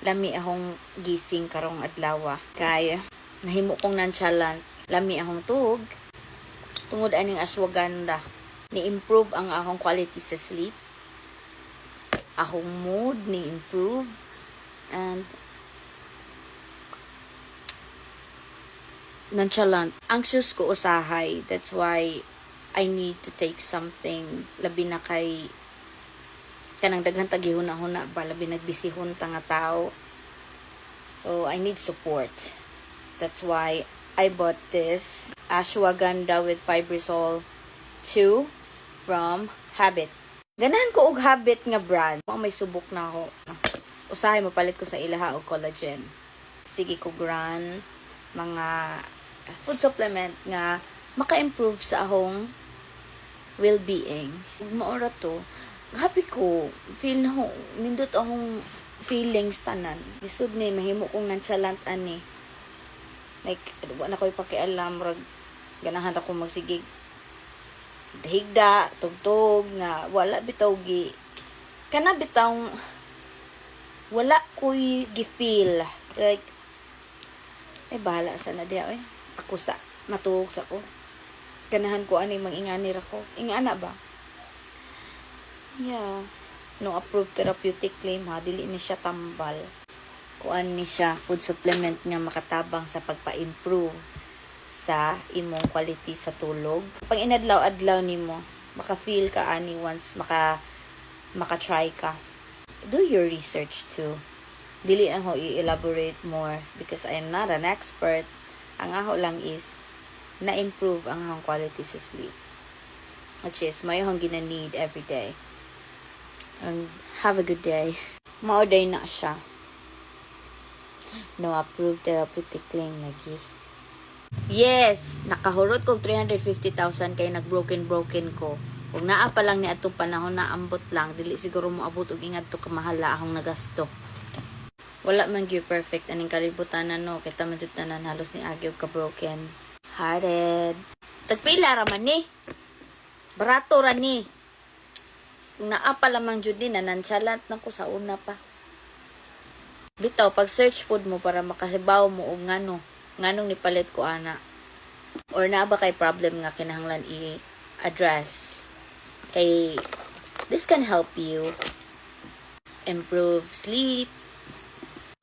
lami akong gising karong adlaw kay nahimo kong nonchalant, lami akong tuog tungod aning ashwagandha. Ni-improve ang akong quality sa sleep, akong mood ni-improve, and nonchalant. Anxious ko usahay, that's why I need to take something, labi na kay kanang daghang tagihuna-huna ba, labi nagbisihon ta nga tao. So I need support. That's why I bought this ashwagandha with Fibersol 2 from Habit. Ganahan ko og Habit nga brand. May subok na ako. Usahay mapalit ko sa ilaha og collagen. Sige ko gran mga food supplement nga maka-improve sa akong well-being. Maura to, happy ko, feel na ho, nindot akong feelings tanan. Isod ni, mahimo kong nonchalant ani. Like, wala ko ipakialam, ganahan ako magsigig. Higda, tugtog, nga, wala bitaw kana bitaw, wala ko'y gi-feel. Like, ay bahala sa na diya, ako sa, matuog sa ko. Ganahan ko ani manginganir ako. Ingana ba? Yeah. No approved therapeutic claim ha. Dili ni siya tambal. Kuan ni siya food supplement nga makatabang sa pagpa-improve sa imong quality sa tulog. Pag inadlaw-adlaw nimo, maka-feel ka ani once maka-try ka. Do your research too. Dili ako i-elaborate more because I am not an expert. Ang ako lang is na-improve ang akong quality sa sleep, which is may akong gina-need every day. And have a good day. Mauday na siya. No approved therapeutic claim lagi. Yes, nakahurot kog 350,000 kay nag-broken ko. Kung naa pa lang ni atong panahon na ambot lang, dili siguro mo abot og ingad to kamahala akong nagasto. Wala man gyud perfect aning kalibutan no, kita man jud tanan halos ni agi og ka-broken hearted. Tagpila ra man ni. Barato ra ni. Kung naa pa lamang jud ni nonchalant na ko sa una pa. Bitaw pag search food mo para makahibaw mo og nganong nipalit ko ana. Or naa ba kay problem nga kinahanglan i-address. Kay this can help you improve sleep,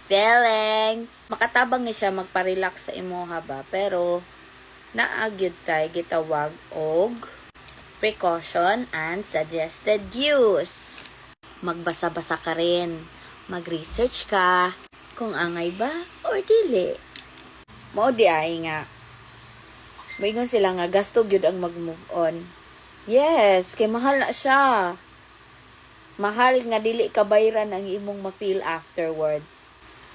feelings. Makatabang ni siya magpa-relax sa imo ba, pero naagyud kay gitawag og precaution and suggested use. Magbasa-basa ka rin, mag-research ka kung angay ba or dili. Mao di ay nga maygon sila nga gasto gyud ang mag-move on. Yes, kay mahal na siya. Mahal nga dili kabayran ang imong ma-feel afterwards.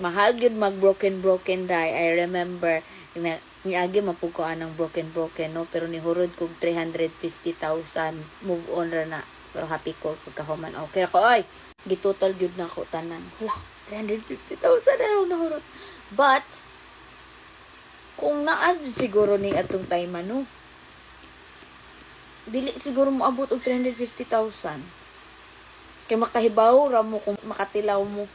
Mahal gyud mag-broken die. I remember na niagi mapukuan ng broken no, pero nihurod kog 350,000 move on ra na, pero happy ko pagkahuman okay ako. Oy, gitutol gyud na ko tanan. Hala, 350,000 na nahurot. But kung naa siguro ni atong time no, dili siguro mo abot og 350,000 kay makahibaw ra mo kung makatilaw mo